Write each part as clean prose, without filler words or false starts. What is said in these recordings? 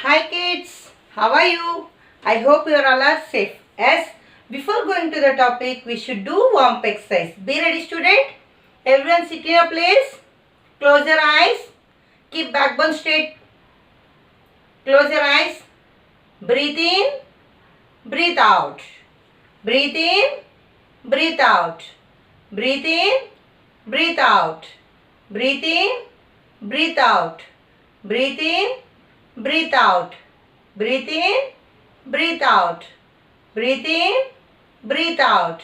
Hi kids, how are you? I hope you all are safe. Yes, before going to the topic, we should do warm-up exercise. Be ready student? Everyone sit in your place. Close your eyes. Keep backbone straight. Close your eyes. Breathe in. Breathe out. Breathe in. Breathe out. Breathe in. Breathe out. Breathe in. Breathe out. Breathe in. Breathe out. Breathe in. Breathe out. Breathe in. Breathe out.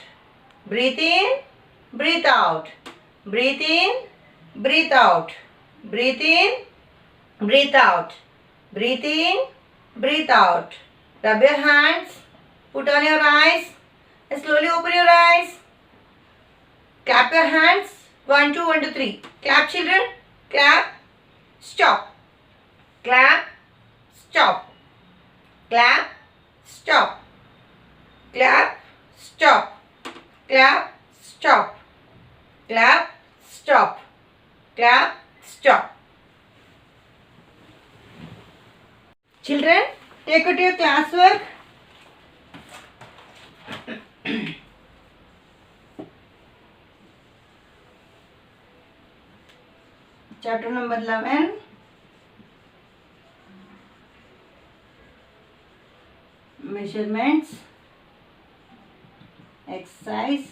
Breathe in. Breathe out. Breathe in. Breathe out. Breathe in. Breathe out. Breathe in. Breathe out. Rub your hands. Put on your eyes. And slowly open your eyes. Clap your hands. 1, 2, 1, 2, 3. Clap children. Clap. Stop. Clap. Stop. Clap. Stop. Clap. Stop. Clap. Stop. Clap. Stop. Clap. Stop. Children, take out your classwork. Chapter number 11. Measurements. Exercise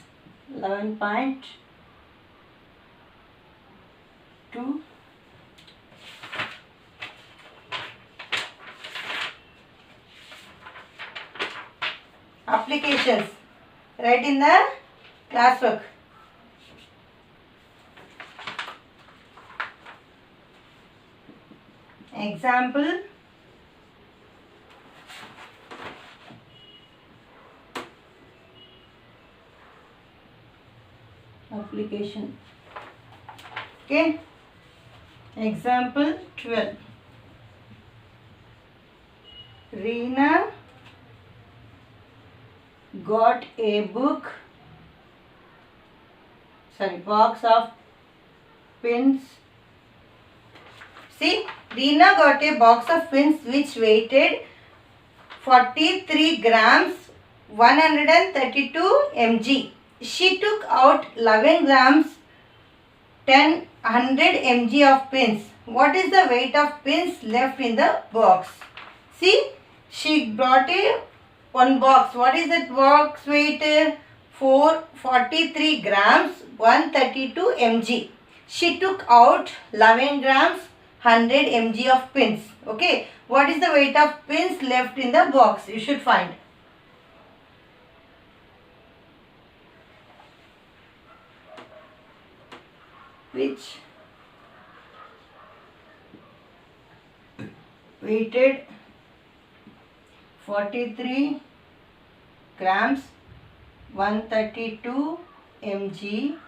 11.2. Applications. Write in the classwork. Example. Application. Okay. Example 12. Reena got a box of pins. See, Reena got a box of pins which weighted 43 grams 132 mg. She took out 11 grams 100 mg of pins. What is the weight of pins left in the box? See, she brought one box. What is that box weight? 43 grams 132 mg. She took out 11 grams 100 mg of pins. Okay. What is the weight of pins left in the box? You should find. Which weighted 43 grams 132 mg.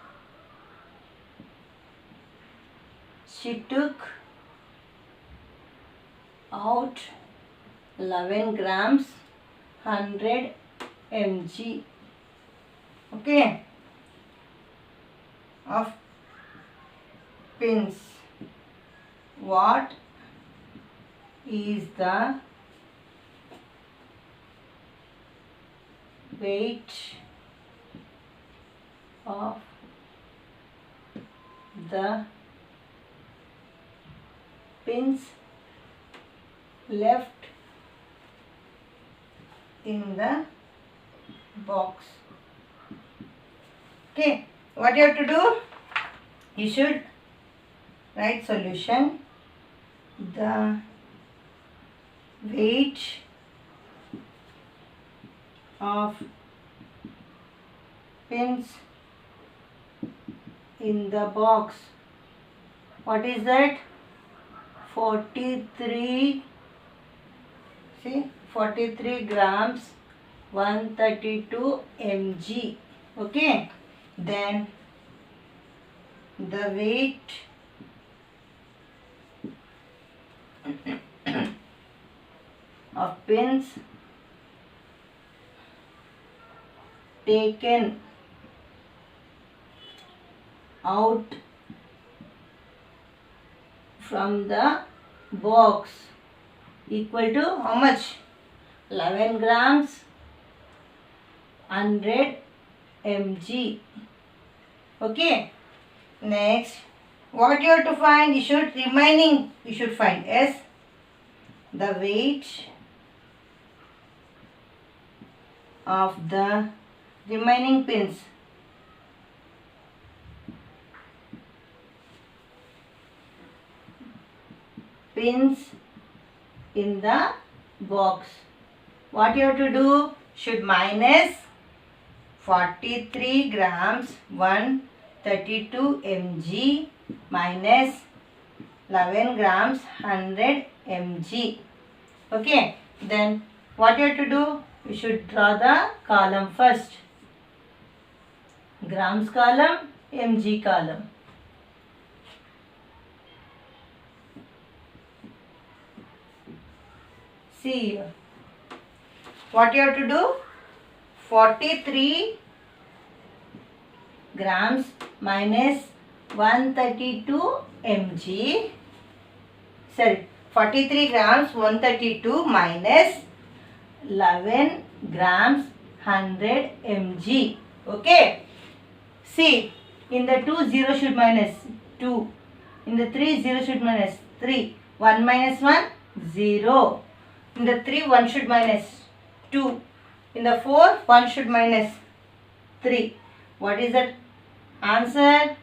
She took out 11 grams 100 mg. Okay, of pins. What is the weight of the pins left in the box? Okay, what you have to do? You should write solution. The weight of pins in the box. What is that? 43. See, 43 grams 132 mg. Okay, then the weight of pins taken out from the box equal to how much? 11 grams 100 mg. Okay. Next, what you have to find? You should find S, the weight of the remaining pins. Pins in the box. What you have to do? Should minus 43 grams 132 mg minus 11 grams 100 mg. Okay. Then what you have to do? You should draw the column first. Grams column, mg column. See here. What you have to do? 43 grams minus 132 mg. Sorry, 43 grams 132 minus 11 grams 100 mg. Okay. See, in the 2 0 should minus 2. In the 3 0 should minus 3. 1 minus 1 0. In the 3 1 should minus 2. In the 4 1 should minus 3. What is that answer?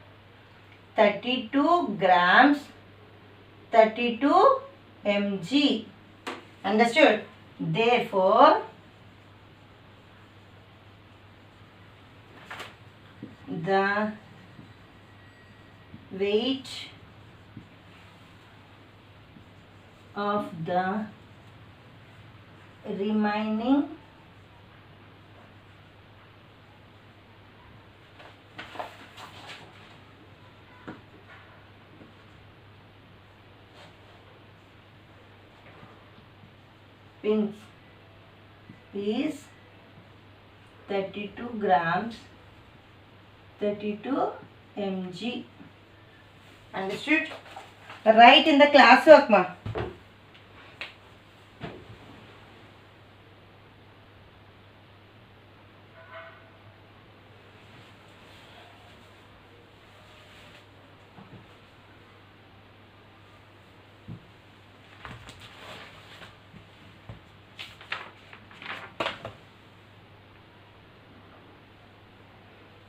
32 grams 32 mg. Understood? Therefore, the weight of the remaining pins is 32 grams 32 mg. Understood? Write in the classwork, ma.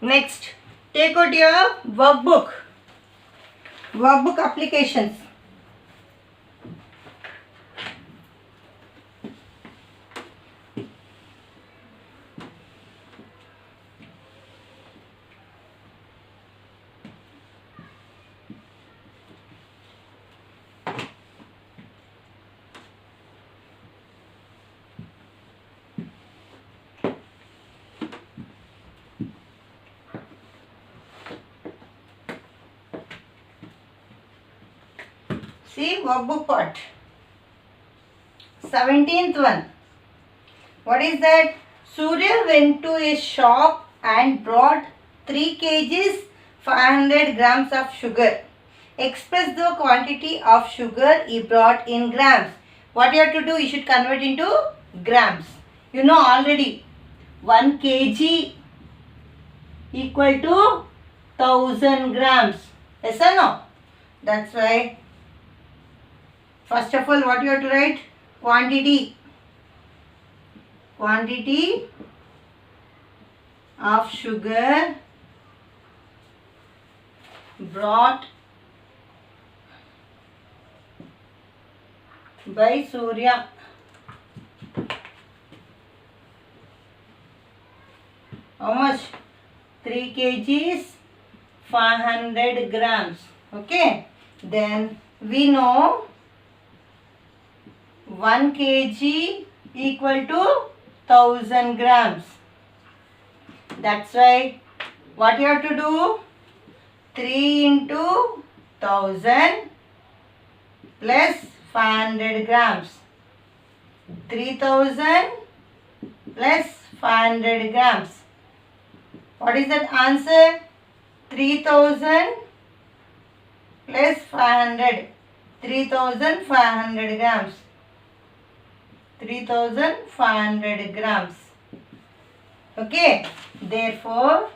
Next, take out your workbook. Workbook applications. See, workbook part. 17th one. What is that? Surya went to a shop and brought 3 kgs 500 grams of sugar. Express the quantity of sugar he brought in grams. What you have to do? You should convert into grams. You know already 1 kg equal to 1000 grams. Yes or no? That's why first of all, what you have to write? Quantity. Quantity of sugar brought by Surya. How much? 3 kgs 500 grams. Okay. Then we know 1 kg equal to 1000 grams. That's why what you have to do? 3 into 1000 plus 500 grams. 3000 plus 500 grams. What is that answer? 3000 plus 500. 3500 grams. 3500 grams. Okay, therefore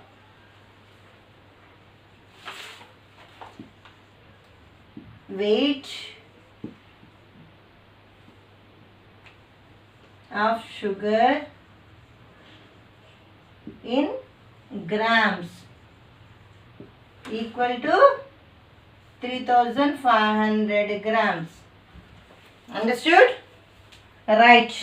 weight of sugar in grams equal to 3500 grams. Understood? Right.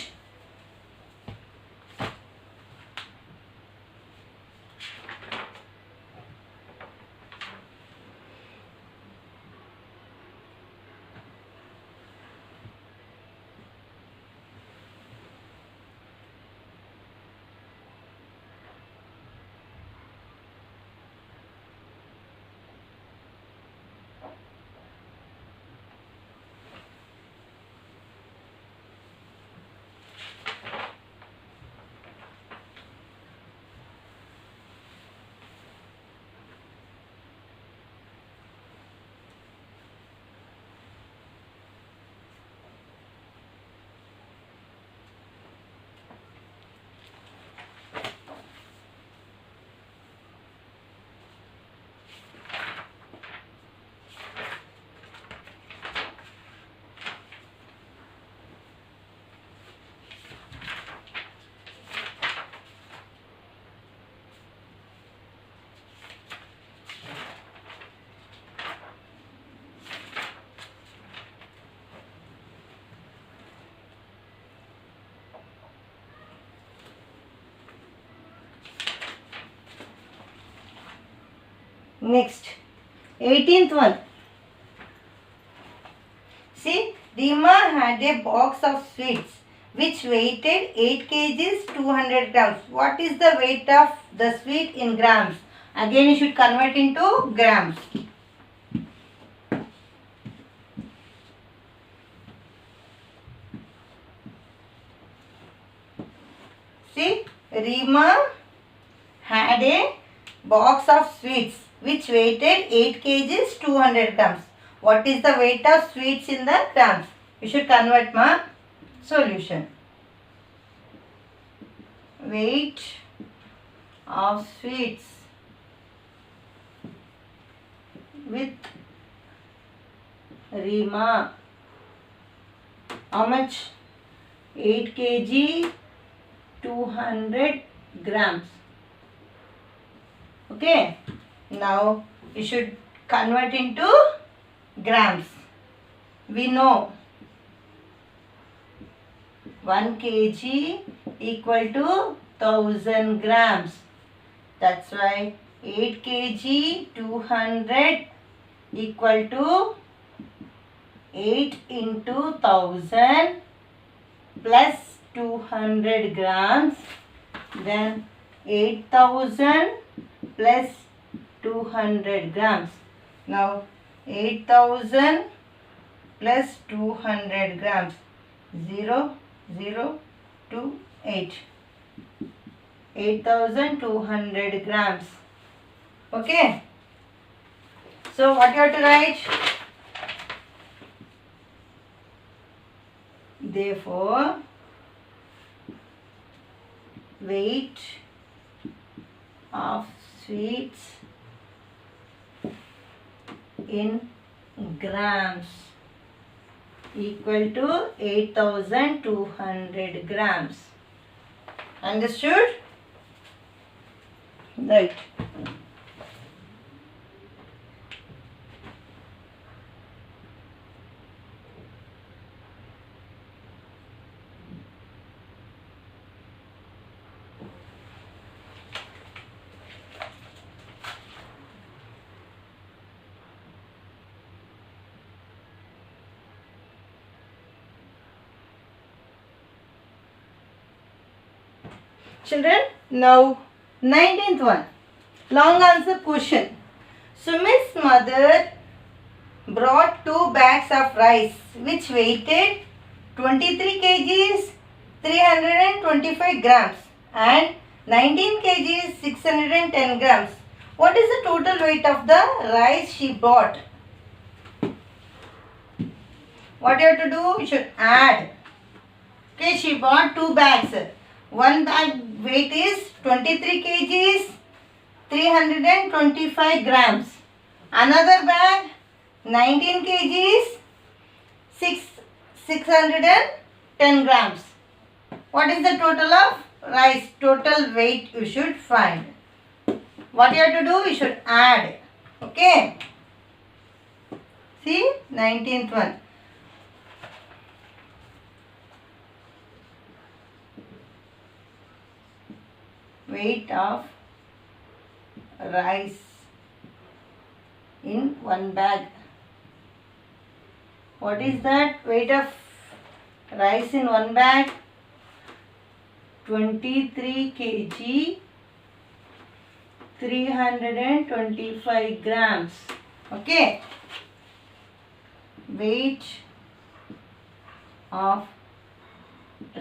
Next, 18th one. See, Rima had a box of sweets which weighted 8 kgs 200 grams. What is the weight of the sweet in grams? Again, you should convert into grams. See, Rima had a box of sweets which weighted 8 kgs 200 grams. What is the weight of sweets in the grams? You should convert my solution. Weight of sweets with Rima. How much? 8 kg 200 grams. Okay. Now you should convert into grams. We know 1 kg equal to 1000 grams. That's why 8 kg 200 equal to 8 into 1000 plus 200 grams. Then 8000 plus 200 grams. Now 8000 plus 200 grams. 0, 0, 2, 8. 8200 grams. Okay. So what you have to write? Therefore, weight of sweets in grams equal to 8200 grams. Understood? Right. Children, now 19th one. Long answer question. Sumit's mother brought 2 bags of rice which weighted 23 kgs 325 grams and 19 kgs 610 grams. What is the total weight of the rice she bought? What you have to do? You should add Okay, she bought 2 bags. One bag weight is 23 kgs, 325 grams. Another bag 19 kgs, 610 grams. What is the total of rice? Total weight you should find. What you have to do? You should add. Okay. See, 19th one. Weight of rice in one bag. What is that weight of rice in one bag? 23 kg, 325 grams. Okay. Weight of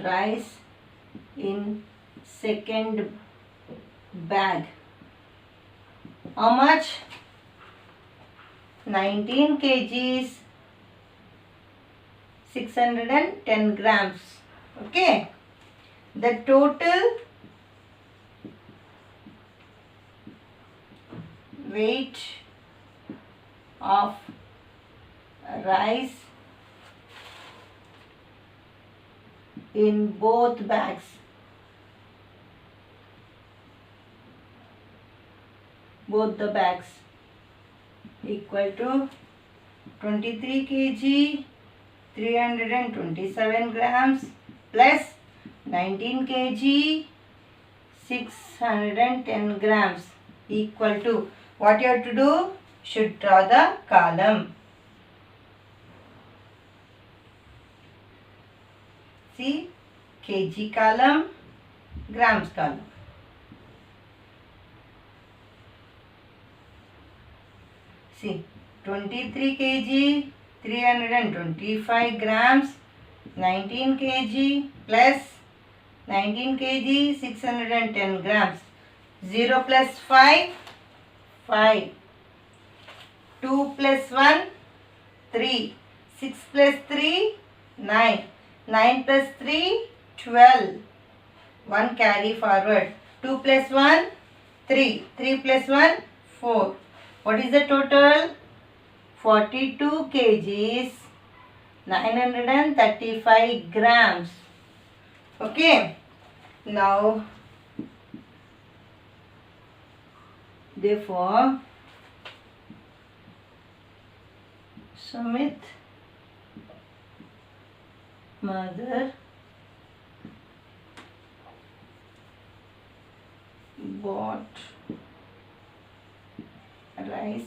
rice in second bag. How much? 19 kgs, 610 grams. Okay. The total weight of rice in both bags. Both the bags equal to 23 kg, 327 grams plus 19 kg, 610 grams equal to, what you have to do? Should draw the column. See, kg column, grams column. See, 23 kg, 325 grams, 19 kg plus 19 kg, 610 grams. 0 plus 5, 5. 2 plus 1, 3. 6 plus 3, 9. 9 plus 3, 12. 1 carry forward. 2 plus 1, 3. 3 plus 1, 4. What is the total? 42 kgs, 935 grams. Okay. Now, therefore, Sumit mother bought rice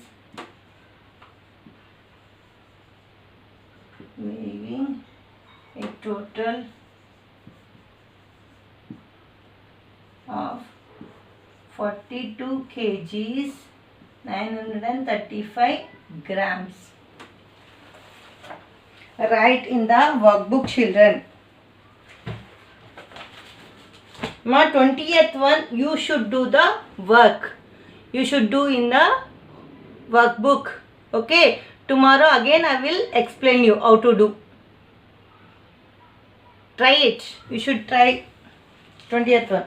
weighing a total of 42 kgs, 935 grams. Write in the workbook, children. My 20th one, you should do the work. You should do in the workbook. Okay. Tomorrow again I will explain you how to do. Try it. You should try 20th one.